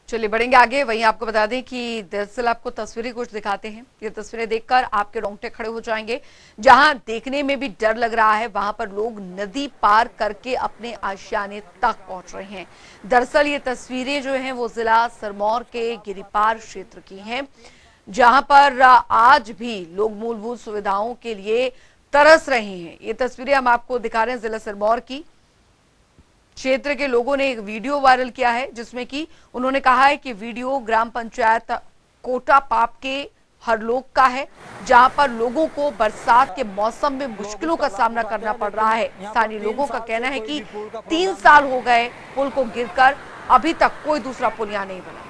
चलिए बढ़ेंगे आगे। वहीं आपको बता दें कि दरअसल आपको तस्वीरें कुछ दिखाते हैं। ये तस्वीरें देखकर आपके रोंगटे खड़े हो जाएंगे। जहां देखने में भी डर लग रहा है, वहां पर लोग नदी पार करके अपने आशियाने तक पहुंच रहे हैं। दरअसल ये तस्वीरें जो हैं वो जिला सिरमौर के गिरिपार क्षेत्र की हैं, जहां पर आज भी लोग मूलभूत सुविधाओं के लिए तरस रहे हैं। ये तस्वीरें हम आपको दिखा रहे हैं जिला सिरमौर की। क्षेत्र के लोगों ने एक वीडियो वायरल किया है, जिसमें कि उन्होंने कहा है कि वीडियो ग्राम पंचायत कोटा पाप के हरलोक का है, जहां पर लोगों को बरसात के मौसम में मुश्किलों का सामना करना पड़ रहा है। स्थानीय लोगों का कहना है कि 3 साल हो गए पुल को गिरकर, अभी तक कोई दूसरा पुल यहां नहीं बना।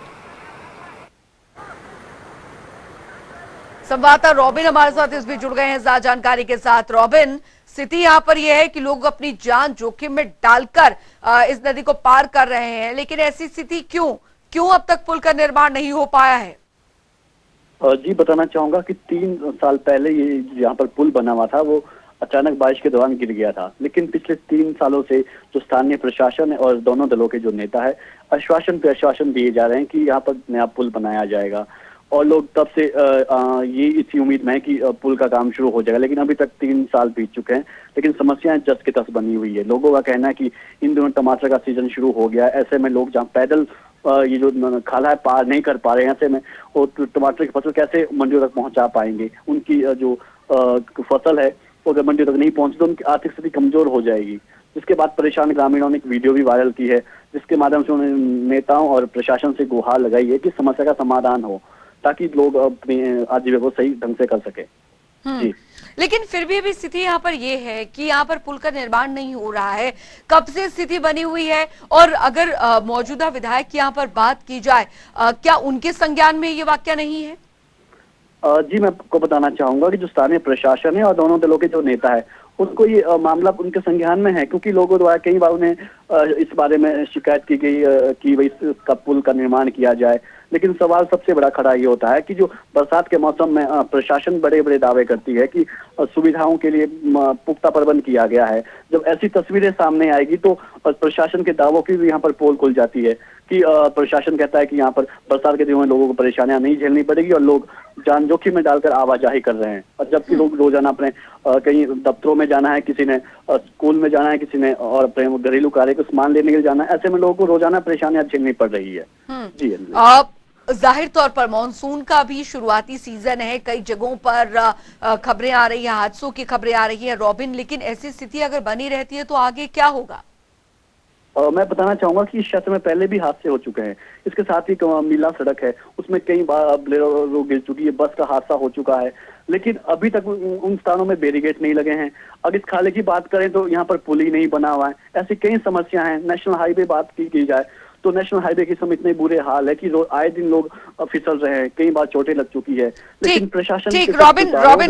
संवाददाता रॉबिन हमारे साथ इस बीच जुड़ गए हैं ज्यादा जानकारी के साथ। रॉबिन, स्थिति यहाँ पर यह है कि लोग अपनी जान जोखिम में डालकर इस नदी को पार कर रहे हैं, लेकिन ऐसी स्थिति क्यों अब तक पुल का निर्माण नहीं हो पाया है? जी बताना चाहूंगा कि 3 साल पहले ये यहाँ पर पुल बना हुआ था, वो अचानक बारिश के दौरान गिर गया था। लेकिन पिछले 3 सालों से जो स्थानीय प्रशासन है और दोनों दलों के जो नेता है, आश्वासन पे आश्वासन दिए जा रहे हैं कि यहाँ पर नया पुल बनाया जाएगा, और लोग तब से ये इसी उम्मीद में है कि पुल का काम शुरू हो जाएगा। लेकिन अभी तक 3 साल बीत चुके हैं, लेकिन समस्याएं जस के तस बनी हुई है। लोगों का कहना है कि इन दिनों टमाटर का सीजन शुरू हो गया है, ऐसे में लोग जहाँ पैदल ये जो खाला है पार नहीं कर पा रहे हैं, ऐसे में वो टमाटर की फसल कैसे मंडियों तक पहुंचा पाएंगे? उनकी जो फसल है वो अगर मंडियों तक नहीं पहुंची तो उनकी आर्थिक स्थिति कमजोर हो जाएगी। जिसके बाद परेशान ग्रामीणों ने एक वीडियो भी वायरल की है, जिसके माध्यम से उन्होंने नेताओं और प्रशासन से गुहार लगाई है कि समस्या का समाधान हो, ताकि लोग अपनी आजीविका को सही ढंग से कर सके। जी, लेकिन फिर भी अभी स्थिति यहाँ पर ये है कि यहाँ पर पुल का निर्माण नहीं हो रहा है। कब से स्थिति बनी हुई है? और अगर मौजूदा विधायक की यहाँ पर बात की जाए, क्या उनके संज्ञान में ये वाक्य नहीं है? जी मैं आपको बताना चाहूंगा कि जो स्थानीय प्रशासन है और दोनों दलों के जो नेता है, उनको ये मामला उनके संज्ञान में है, क्योंकि लोगों द्वारा कई बार उन्हें इस बारे में शिकायत की गई कि भाई इसका पुल का निर्माण किया जाए। लेकिन सवाल सबसे बड़ा खड़ा ये होता है कि जो बरसात के मौसम में प्रशासन बड़े बड़े दावे करती है कि सुविधाओं के लिए पुख्ता प्रबंध किया गया है। जब ऐसी तस्वीरें सामने आएगी तो प्रशासन के दावों की भी यहाँ पर पोल खुल जाती है कि प्रशासन कहता है कि यहाँ पर बरसात के दिनों में लोगों को परेशानियां नहीं झेलनी पड़ेगी और लोग जान जोखिम में डालकर आवाजाही कर रहे हैं। और जबकि लोग रोजाना अपने कहीं दफ्तरों में जाना है, किसी ने स्कूल में जाना है, किसी ने और अपने घरेलू कार्य को सामान लेने के लिए जाना है, ऐसे में लोगों को रोजाना परेशानियां झेलनी पड़ रही है। जी जाहिर तौर पर मानसून का भी शुरुआती सीजन है, कई जगहों पर खबरें आ रही हैं, हादसों की खबरें आ रही हैं रॉबिन, लेकिन ऐसी स्थिति अगर बनी रहती है तो आगे क्या होगा? मैं बताना चाहूंगा कि इस क्षेत्र में पहले भी हादसे हो चुके हैं। इसके साथ ही मीला सड़क है, उसमें कई बार बोलेरो गिर चुकी है, बस का हादसा हो चुका है, लेकिन अभी तक उन स्थानों में बैरिकेड नहीं लगे हैं। अब इस खाले की बात करें तो यहाँ पर पुल ही नहीं बना हुआ है। ऐसी कई समस्याएं हैं। नेशनल हाईवे बात की जाए तो नेशनल हाईवे के समय इतने बुरे हाल है कि आए दिन लोग फिसल रहे हैं, कई बार चोटें लग चुकी है। लेकिन प्रशासन ठीक,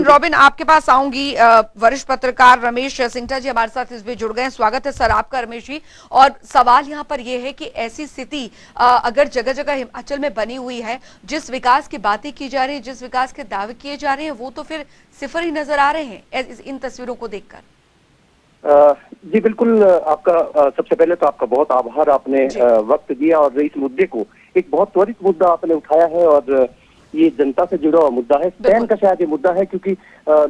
रॉबिन आपके पास आऊंगी। वरिष्ठ पत्रकार रमेश सिंघटा जी हमारे साथ इस बीच जुड़ गए हैं। स्वागत है सर आपका रमेश जी। और सवाल यहाँ पर यह है कि ऐसी स्थिति अगर जगह जगह हिमाचल में बनी हुई है, जिस विकास की बातें की जा रही है, जिस विकास के दावे किए जा रहे हैं, वो तो फिर सिफर ही नजर आ रहे हैं इन तस्वीरों को देखकर। जी बिल्कुल, आपका सबसे पहले तो आपका बहुत आभार, आपने वक्त दिया और इस मुद्दे को एक बहुत त्वरित मुद्दा आपने उठाया है और ये जनता से जुड़ा हुआ मुद्दा है। स्पैन का शायद ये मुद्दा है, क्योंकि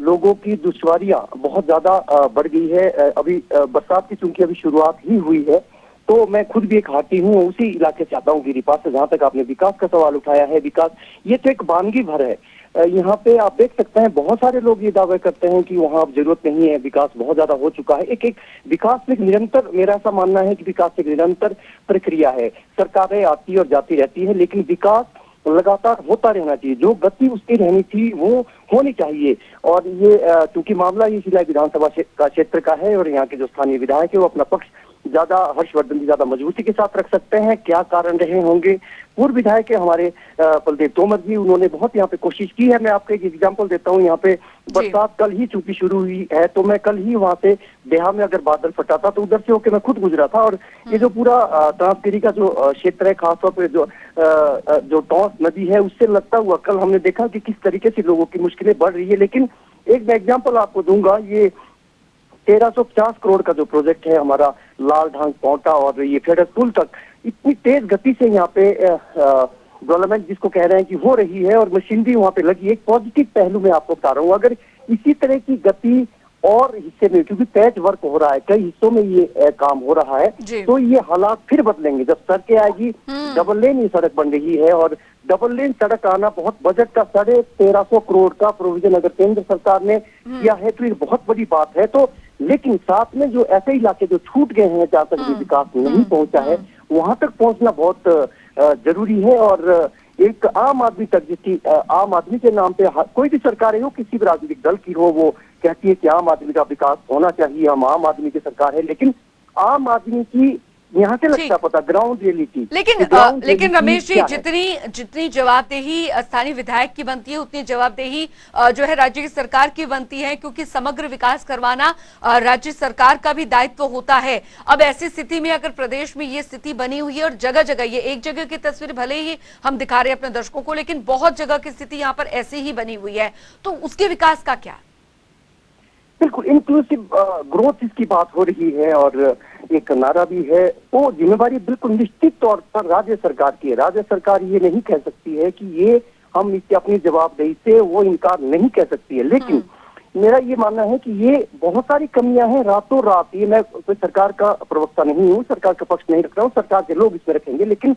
लोगों की दुश्वारियां बहुत ज्यादा बढ़ गई है। अभी बरसात की चूंकि अभी शुरुआत ही हुई है, तो मैं खुद भी एक हाटी हूँ, उसी इलाके से आता हूँ गिरिपार से। जहाँ तक आपने विकास का सवाल उठाया है, विकास ये तो एक वानगी भर है। यहाँ पे आप देख सकते हैं बहुत सारे लोग ये दावे करते हैं कि वहाँ अब जरूरत नहीं है, विकास बहुत ज्यादा हो चुका है। एक विकास एक निरंतर, मेरा ऐसा मानना है कि विकास एक निरंतर प्रक्रिया है। सरकारें आती और जाती रहती है, लेकिन विकास लगातार होता रहना चाहिए। जो गति उसकी रहनी थी वो होनी चाहिए। और ये चूंकि मामला ये जिला विधानसभा का क्षेत्र का है और यहाँ के जो स्थानीय विधायक है वो अपना पक्ष ज्यादा हर्षवर्धन जी ज्यादा मजबूती के साथ रख सकते हैं। क्या कारण रहे होंगे? पूर्व विधायक है हमारे बलदेव तोमर जी, उन्होंने बहुत यहाँ पे कोशिश की है। मैं आपको एक एग्जांपल देता हूँ। यहाँ पे बरसात कल ही चूंकि शुरू हुई है, तो मैं कल ही वहाँ से देहा में अगर बादल फटा था तो उधर से होकर मैं खुद गुजरा था। और ये जो पूरा ट्रांसगिरी का जो क्षेत्र है, खासतौर पर जो टॉस नदी है, उससे लगता हुआ कल हमने देखा कि किस तरीके से लोगों की मुश्किलें बढ़ रही है। लेकिन एक मैं एग्जाम्पल आपको दूंगा, ये 1350 करोड़ का जो प्रोजेक्ट है हमारा लाल ढांग पौटा और ये फेडर पुल तक, इतनी तेज गति से यहाँ पे डेवलपमेंट जिसको कह रहे हैं कि हो रही है और मशीनरी वहाँ पे लगी है। एक पॉजिटिव पहलू मैं आपको बता रहा हूँ, अगर इसी तरह की गति और हिस्से में, क्योंकि पैच वर्क हो रहा है, कई हिस्सों में ये काम हो रहा है, तो ये हालात फिर बदलेंगे। जब सड़कें आएगी, डबल लेन ये सड़क बन रही है और डबल लेन सड़क आना बहुत बजट का 1350 करोड़ का प्रोविजन अगर केंद्र सरकार ने किया है तो ये बहुत बड़ी बात है। तो लेकिन साथ में जो ऐसे इलाके जो छूट गए हैं, जहाँ तक विकास नहीं पहुंचा है, वहां तक पहुंचना बहुत जरूरी है। और एक आम आदमी तक, जिसकी आम आदमी के नाम पे कोई भी सरकार हो, किसी भी राजनीतिक दल की हो, वो कहती है कि आम आदमी का विकास होना चाहिए, हम आम आदमी की सरकार है, लेकिन आम आदमी की यहाँ से लगता पता ग्राउंड रियलिटी। लेकिन रमेश जी, जितनी जवाबदेही स्थानीय विधायक की बनती है, उतनी जवाबदेही जो है राज्य की सरकार की बनती है, क्योंकि समग्र विकास करवाना राज्य सरकार का भी दायित्व होता है। अब ऐसी स्थिति में अगर प्रदेश में ये स्थिति बनी हुई है और जगह जगह, ये एक जगह की तस्वीर भले ही हम दिखा रहे हैं अपने दर्शकों को, लेकिन बहुत जगह की स्थिति यहाँ पर ऐसी ही बनी हुई है, तो उसके विकास का क्या? बिल्कुल इंक्लूसिव ग्रोथ इसकी बात हो रही है और एक नारा भी है, वो जिम्मेवारी बिल्कुल निश्चित तौर पर राज्य सरकार की है। राज्य सरकार ये नहीं कह सकती है कि ये हम इससे अपनी जवाबदेही से वो इनकार नहीं कह सकती है, लेकिन मेरा ये मानना है कि ये बहुत सारी कमियां हैं रातों रात। ये मैं कोई सरकार का प्रवक्ता नहीं हूँ, सरकार का पक्ष नहीं रख रहा हूँ, सरकार के लोग इसमें रखेंगे, लेकिन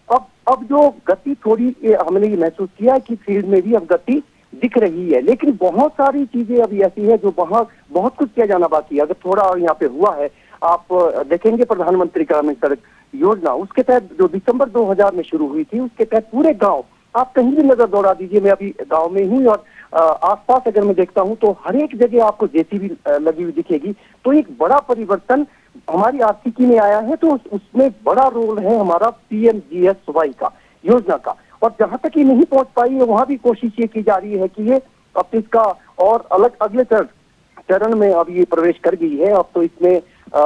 अब जो गति थोड़ी हमने ये महसूस किया है कि फील्ड में भी अब गति दिख रही है, लेकिन बहुत सारी चीजें अभी ऐसी है जो बहुत कुछ किया जाना बाकी है। अगर थोड़ा यहाँ पे हुआ है, आप देखेंगे प्रधानमंत्री ग्रामीण सड़क योजना, उसके तहत जो दिसंबर 2000 में शुरू हुई थी, उसके तहत पूरे गांव, आप कहीं भी नजर दौड़ा दीजिए, मैं अभी गांव में हूँ और आसपास अगर मैं देखता हूँ तो हर एक जगह आपको जेसीबी लगी हुई दिखेगी। तो एक बड़ा परिवर्तन हमारी आर्थिकी में आया है, तो उसमें बड़ा रोल है हमारा PMGSY का योजना का। और जहां तक ये नहीं पहुंच पाई है, वहां भी कोशिश ये की जा रही है कि ये अब इसका और अलग अगले चरण में अब ये प्रवेश कर गई है। अब तो इसमें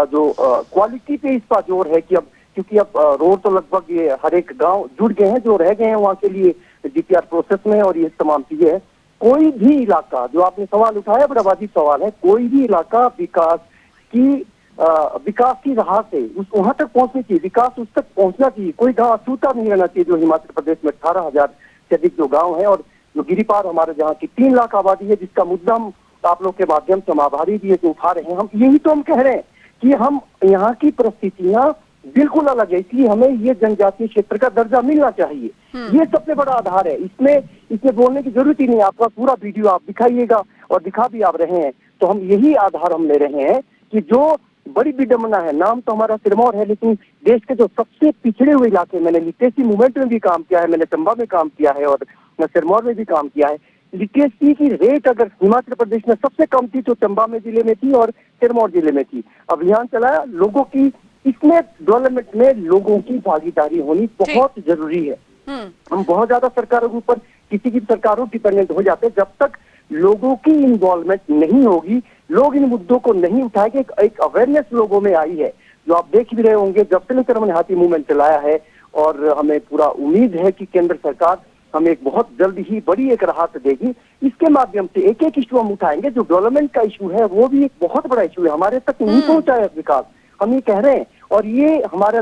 जो क्वालिटी पे इसका जोर है कि अब, क्योंकि अब रोड तो लगभग ये हर एक गांव जुड़ गए हैं, जो रह गए हैं वहां के लिए DPR प्रोसेस में और ये तमाम चीजें हैं। कोई भी इलाका, जो आपने सवाल उठाया, बड़ा वाजिब सवाल है, कोई भी इलाका विकास की राह से वहां तक पहुंचनी चाहिए, विकास उस तक पहुंचना चाहिए। कोई गांव अछूता नहीं रहना चाहिए। जो हिमाचल प्रदेश में 18,000 से अधिक जो गांव है और जो गिरिपार हमारे जहाँ की 3 लाख आबादी है, जिसका मुद्दा हम आप लोग के माध्यम से हम आभारी भी है जो उठा रहे हैं। हम यही तो हम कह रहे हैं कि हम यहाँ की परिस्थितियां बिल्कुल अलग है, इसलिए हमें ये जनजातीय क्षेत्र का दर्जा मिलना चाहिए। ये सबसे बड़ा आधार है। इसमें बोलने की जरूरत ही नहीं। आपका पूरा वीडियो आप दिखाइएगा और दिखा भी आप रहे हैं, तो हम यही आधार हम ले रहे हैं कि जो बड़ी विडम्बना है, नाम तो हमारा सिरमौर है, लेकिन देश के जो सबसे पिछड़े हुए इलाके, मैंने लिटरेसी मूवमेंट में भी काम किया है, मैंने चंबा में काम किया है और सिरमौर में भी काम किया है। लिटरेसी की रेट अगर हिमाचल प्रदेश में सबसे कम थी तो चंबा में जिले में थी और सिरमौर जिले में थी। अभियान चलाया लोगों की, इसमें डेवलपमेंट में लोगों की भागीदारी होनी बहुत जरूरी है। हम बहुत ज्यादा सरकारों के ऊपर, किसी की सरकारों डिपेंडेंट हो जाते हैं। जब तक लोगों की इन्वॉल्वमेंट नहीं होगी, लोग इन मुद्दों को नहीं उठाएंगे। एक अवेयरनेस लोगों में आई है, जो आप देख भी रहे होंगे जब से लेकर हमने हाथी मूवमेंट चलाया है, और हमें पूरा उम्मीद है कि केंद्र सरकार हमें एक बहुत जल्द ही बड़ी एक राहत देगी। इसके माध्यम से एक एक इशू हम उठाएंगे। जो डेवलपमेंट का इशू है वो भी एक बहुत बड़ा इशू है, हमारे तक नहीं पहुंचा है विकास, हम ये कह रहे हैं। और ये हमारा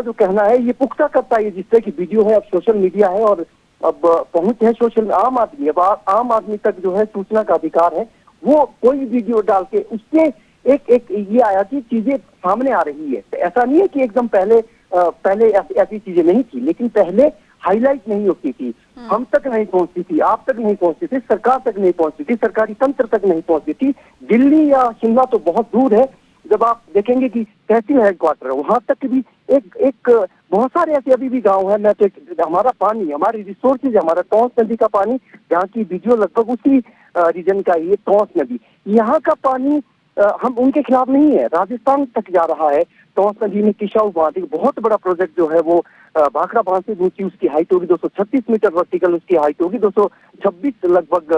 जो कहना है ये पुख्ता करता है, जिससे कि वीडियो है, अब सोशल मीडिया है और अब पहुंच है सोशल आम आदमी, अब आम आदमी तक जो है सूचना का अधिकार है। वो कोई वीडियो डाल के उससे एक ये आया कि चीजें सामने आ रही है। ऐसा नहीं है कि एकदम पहले ऐसी चीजें नहीं थी, लेकिन पहले हाईलाइट नहीं होती थी, हम तक नहीं पहुंचती थी, आप तक नहीं पहुंचती थी, सरकार तक नहीं पहुंचती थी, सरकारी तंत्र तक नहीं पहुंचती थी। दिल्ली या शिमला तो बहुत दूर है। जब आप देखेंगे कि तहसील हेडक्वार्टर है, वहां तक भी एक बहुत सारे ऐसे अभी भी गांव है। मैं तो हमारा पानी, हमारी रिसोर्सेज, हमारा टॉन्स नदी का पानी, यहाँ की वीडियो लगभग उसी रीजन का ही है, टॉन्स नदी। यहाँ का पानी हम उनके खिलाफ नहीं है, राजस्थान तक जा रहा है। टॉन्स नदी में किशाऊ बांध, एक बहुत बड़ा प्रोजेक्ट जो है वो भाखड़ा बांध से ऊंची उसकी हाइट होगी 236 मीटर वर्टिकल, उसकी हाइट होगी 226 लगभग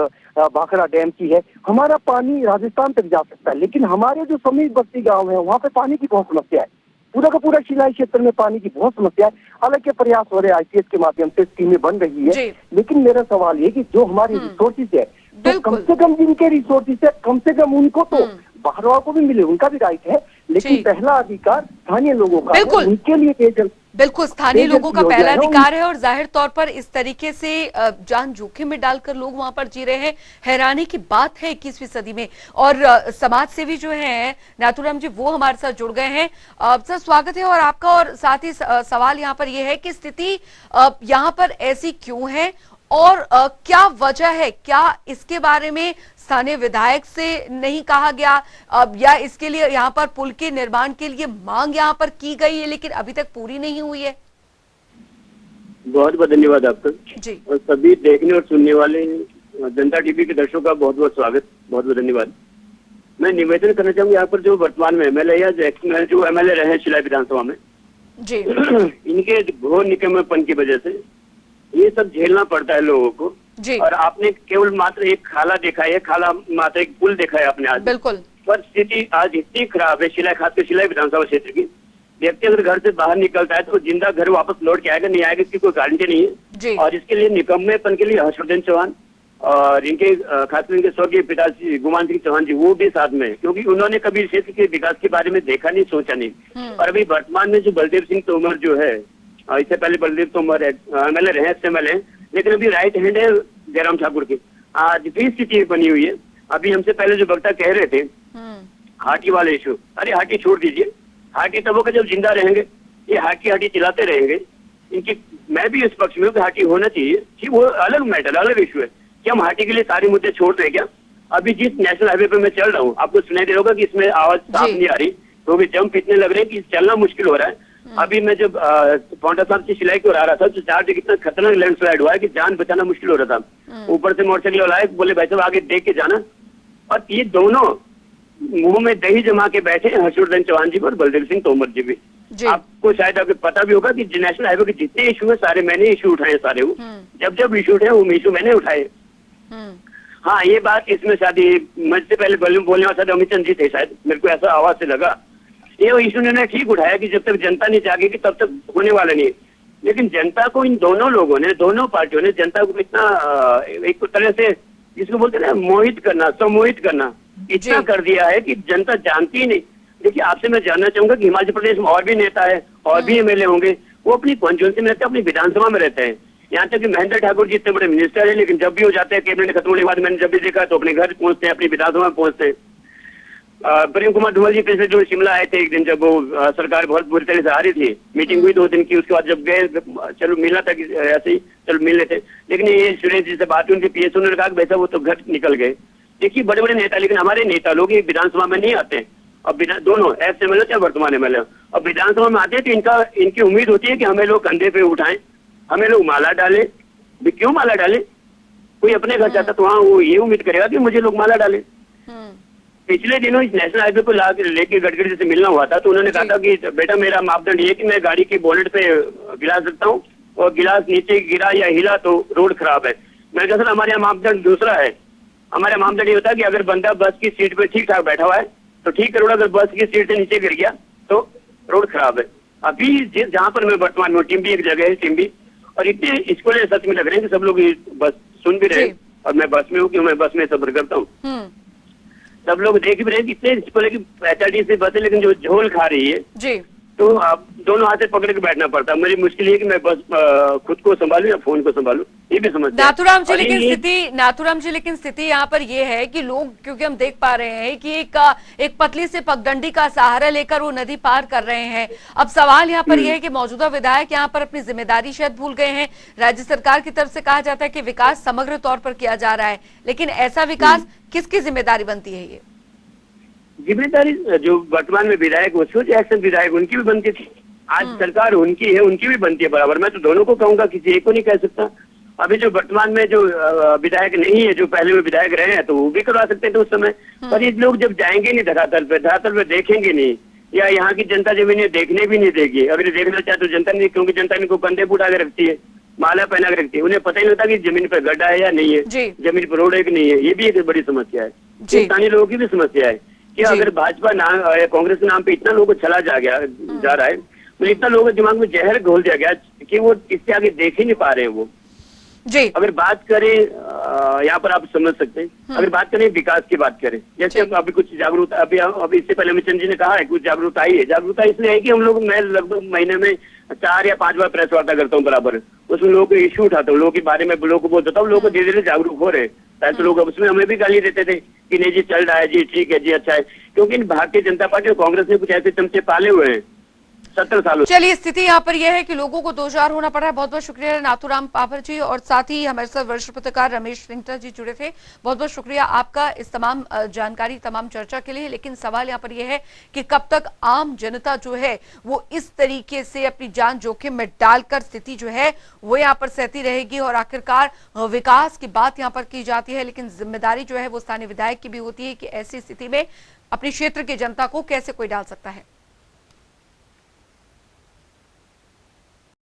भाखड़ा डैम की है। हमारा पानी राजस्थान तक जा सकता है, लेकिन हमारे जो समीपवर्ती गांव है वहां पे पानी की बहुत समस्या है। पूरा का पूरा शिलाई क्षेत्र में पानी की बहुत समस्या है। हालांकि प्रयास हो रहे ICS के माध्यम से स्कीमें बन रही है, लेकिन मेरा सवाल ये कि जो हमारी रिसोर्सेज है, तो कम से कम जिनके रिसोर्सेज है, कम से कम उनको तो बाहर वालों को भी मिले, उनका भी राइट है। लेकिन जी। पहला अधिकार स्थानीय लोगों का है, बिल्कुल। उनके लिए पेयजल बिल्कुल स्थानीय पेयजल लोगों की का योजना पहला है। अधिकार है और जाहिर तौर पर इस तरीके से जान जोखिम में डालकर लोग वहां पर जी रहे हैं, हैरानी की बात है 21वीं सदी में। और समाज सेवी जो है नाथूराम जी वो हमारे साथ जुड़ गए हैं। सर स्वागत है और आपका, और साथ ही सवाल यहाँ पर यह है कि स्थिति यहाँ पर ऐसी क्यों है और क्या वजह है, क्या इसके बारे में स्थानीय विधायक से नहीं कहा गया, या इसके लिए यहाँ पर पुल के निर्माण के लिए मांग यहाँ पर की गई है लेकिन अभी तक पूरी नहीं हुई है? बहुत बहुत धन्यवाद आपका जी और सभी देखने और सुनने वाले जनता टीवी के दर्शकों का बहुत बहुत स्वागत, बहुत बहुत धन्यवाद। मैं निवेदन करना चाहूंगा यहाँ पर जो वर्तमान में एमएलए या जो एमएलए रहे शिलाई विधानसभा में जी इनके घोर निकम्मेपन की वजह से ये सब झेलना पड़ता है लोगों को। जी और आपने केवल मात्र एक खाला देखा है, खाला मात्र एक पुल देखा है आपने आज, बिल्कुल। पर स्थिति आज इतनी खराब है शिलाई, खासकर शिलाई विधानसभा क्षेत्र की। व्यक्ति अगर घर से बाहर निकलता है तो जिंदा घर वापस लौट के आएगा नहीं आएगा इसकी कोई गारंटी नहीं जी। है। और इसके लिए निकम्मेपन के लिए हर्षवर्धन चौहान और इनके खासकर इनके स्वर्गीय पिताजी गुमान सिंह चौहान जी वो भी साथ में, क्योंकि उन्होंने कभी क्षेत्र के विकास के बारे में देखा नहीं, सोचा नहीं। और अभी वर्तमान में जो बलदेव सिंह तोमर जो है, इससे पहले बलदेव तोमर एमएलए रहे, एमएलए, लेकिन अभी राइट हैंड है जयराम ठाकुर की। आज भी स्थिति बनी हुई है। अभी हमसे पहले जो वक्ता कह रहे थे हाटी वाले इशू, अरे हाटी छोड़ दीजिए, हाटी तब होगा जब जिंदा रहेंगे। ये हाटी चलाते रहेंगे। इनकी मैं भी इस पक्ष में हूँ कि हाटी होना चाहिए कि वो अलग मैटर, अलग इशू है कि हम हाटी के लिए सारे मुद्दे छोड़ दें क्या। अभी जिस नेशनल हाईवे पे मैं चल रहा हूँ आपको सुनाई दे रहा होगा कि इसमें आवाज साफ नहीं आ रही, तो भी जंप इतने लग रहे हैं कि चलना मुश्किल हो रहा है। अभी मैं जब पौंटा साहब की सिलाई को आ रहा था तो 4 जगह इतना खतरनाक लैंडस्लाइड हुआ है कि जान बचाना मुश्किल हो रहा था। ऊपर से मोटरसाइकिल वाला है, बोले भाई साहब आगे देख के जाना। और ये दोनों मुंह में दही जमा के बैठे हैं, हर्षवर्धन चौहान जी और बलदेव सिंह तोमर जी भी। आपको शायद आपको पता भी होगा कि नेशनल हाईवे के जितने इशू है सारे मैंने इशू उठाए, सारे वो जब इशू उठाए वो इशू मैंने उठाए। हाँ ये बात इसमें शायद मुझसे पहले बोलने वाला शायद अमित चंद जी थे, शायद मेरे को ऐसा आवाज से लगा। ये इशू ने ठीक उठाया कि जब तक जनता नहीं जागेगी तब तक होने वाला नहीं। लेकिन जनता को इन दोनों लोगों ने, दोनों पार्टियों ने जनता को इतना एक तरह से जिसको बोलते हैं मोहित करना, सम्मोहित करना, इतना कर दिया है कि जनता जानती ही नहीं। देखिए आपसे मैं जानना चाहूंगा कि हिमाचल प्रदेश में और भी नेता है और भी एमएलए होंगे, वो अपनी कॉन्स्टिट्यूंसी में रहते हैं, अपनी विधानसभा में रहते हैं। यहाँ तक कि महेंद्र ठाकुर जी इतने बड़े मिनिस्टर है लेकिन जब भी हो जाते हैं कैबिनेट खत्म होने के बाद मैंने जब भी देखा तो अपने घर पहुंचते हैं, अपनी विधानसभा में पहुंचते हैं। प्रेम कुमार धूमल जी पिछले जो शिमला आए थे एक दिन, जब वो सरकार बहुत बुरी तरह से आ रही थी, मीटिंग हुई 2 दिन की, उसके बाद जब गए चलो मिलना था ऐसे ही चलो मिल लेते, लेकिन ये सुरेश जी से बात हुई, उनके पीएस उन्होंने कहा वैसा वो तो घर निकल गए। देखिए बड़े बड़े नेता, लेकिन हमारे नेता लोग विधानसभा में नहीं आते। अब दोनों एक्स एमएलए चाहे वर्तमान एमएलए, अब विधानसभा में आते हैं तो इनकी उम्मीद होती है कि हमें लोग कंधे पे उठाएं, हमें लोग माला डालें। क्यों माला डाले? कोई अपने घर जाता तो वहाँ वो ये उम्मीद करेगा कि मुझे लोग माला डाले। पिछले दिनों इस नेशनल हाईवे को लेके गडकरी से मिलना हुआ था तो उन्होंने कहा था कि बेटा मेरा मापदंड ये कि मैं गाड़ी की बोनेट पे गिलास रखता हूँ और गिलास नीचे गिरा या हिला तो रोड खराब है। मैंने कहा सर हमारे यहाँ मापदंड दूसरा है। हमारे मापदंड ये होता है कि अगर बंदा बस की सीट पे ठीक ठाक बैठा हुआ है तो ठीक करोड़, अगर बस की सीट से नीचे गिर गया तो रोड खराब है। अभी जहाँ पर मैं वर्तमान में, टीम भी एक जगह है, टीम भी, और इतने इसको सच में लग रहे हैं कि सब लोग बस सुन भी रहे और मैं बस में हूँ, कि मैं बस में सफर करता हूँ, सब लोग देख भी रहे हैं कि इतने इसको लेके एचआरटीसी से बस है लेकिन जो झोल खा रही है जी, तो आप दोनों हाथ से पकड़ के बैठना पड़ता है। मेरी मुश्किल ये कि मैं बस खुद को संभालूं या फोन को संभालूं, ये भी समझता है। नाथूराम जी लेकिन स्थिति यहाँ पर ये है कि लोग, क्योंकि हम देख पा रहे हैं कि एक पतली से पगडंडी का सहारा लेकर वो नदी पार कर रहे हैं। अब सवाल यहाँ पर यह है कि मौजूदा विधायक यहाँ पर अपनी जिम्मेदारी शायद भूल गए हैं। राज्य सरकार की तरफ से कहा जाता है कि विकास समग्र तौर पर किया जा रहा है, लेकिन ऐसा विकास किसकी जिम्मेदारी बनती है? ये जिम्मेदारी जो वर्तमान में विधायक, वो एक्शन विधायक, उनकी भी बनती थी। आज सरकार उनकी है, उनकी भी बनती है बराबर। मैं तो दोनों को कहूंगा, किसी एक को नहीं कह सकता। अभी जो वर्तमान में जो विधायक नहीं है, जो पहले में विधायक रहे हैं, तो वो भी करवा सकते थे उस समय। पर ये लोग जब जाएंगे नहीं धरातल पे देखेंगे नहीं, या यहाँ की जनता जब इन्हें देखने भी नहीं देगी। अगर ये देखना चाहे तो जनता नहीं, क्योंकि जनता इनको कंधे पे उठा के रखती है, माला पहना के रखती है, उन्हें पता ही नहीं होता कि जमीन पर गड्ढा है या नहीं है, जमीन पर रोड है कि नहीं है। ये भी एक बड़ी समस्या है, स्थानीय लोगों की भी समस्या है कि अगर भाजपा नाम या कांग्रेस के नाम पे इतना लोगों को छला जा रहा है, तो इतना लोगों के दिमाग में जहर घोल दिया गया कि वो इससे आगे देख ही नहीं पा रहे हैं वो। जी। अगर बात करें यहाँ पर आप समझ सकते हैं। अगर बात करें विकास की बात करें, जैसे हम अभी कुछ जागरूकता अभी इससे पहले अमित जी ने कहा है कुछ जागरूकता आई है। जागरूकता इसलिए है कि हम लोग, मैं लगभग महीने में 4 या 5 बार प्रेस वार्ता करता हूँ बराबर, उसमें लोगों को इश्यू उठाता हूँ, लोगों के बारे में लोगों को बोलता हूँ, लोग धीरे धीरे जागरूक हो रहे। तो लोग उसमें हमें भी गाली देते थे कि नहीं जी चल रहा है जी, ठीक है जी, अच्छा है, क्योंकि भारतीय जनता पार्टी और कांग्रेस ने कुछ ऐसे चमचे पाले हुए हैं 70 सालों। चलिए, स्थिति यहाँ पर यह है कि लोगों को 2-4 होना पड़ रहा है। बहुत बहुत शुक्रिया नाथूराम पाभर जी, और साथ ही हमारे साथ वरिष्ठ पत्रकार रमेश सिंगटा जी जुड़े थे। बहुत बहुत शुक्रिया आपका इस तमाम जानकारी, तमाम चर्चा के लिए। लेकिन सवाल यहाँ पर यह है कि कब तक आम जनता जो है वो इस तरीके से अपनी जान जोखिम में डालकर स्थिति जो है वो यहाँ पर सहती रहेगी, और आखिरकार विकास की बात यहाँ पर की जाती है, लेकिन जिम्मेदारी जो है वो स्थानीय विधायक की भी होती है कि ऐसी स्थिति में अपने क्षेत्र की जनता को कैसे कोई डाल सकता है।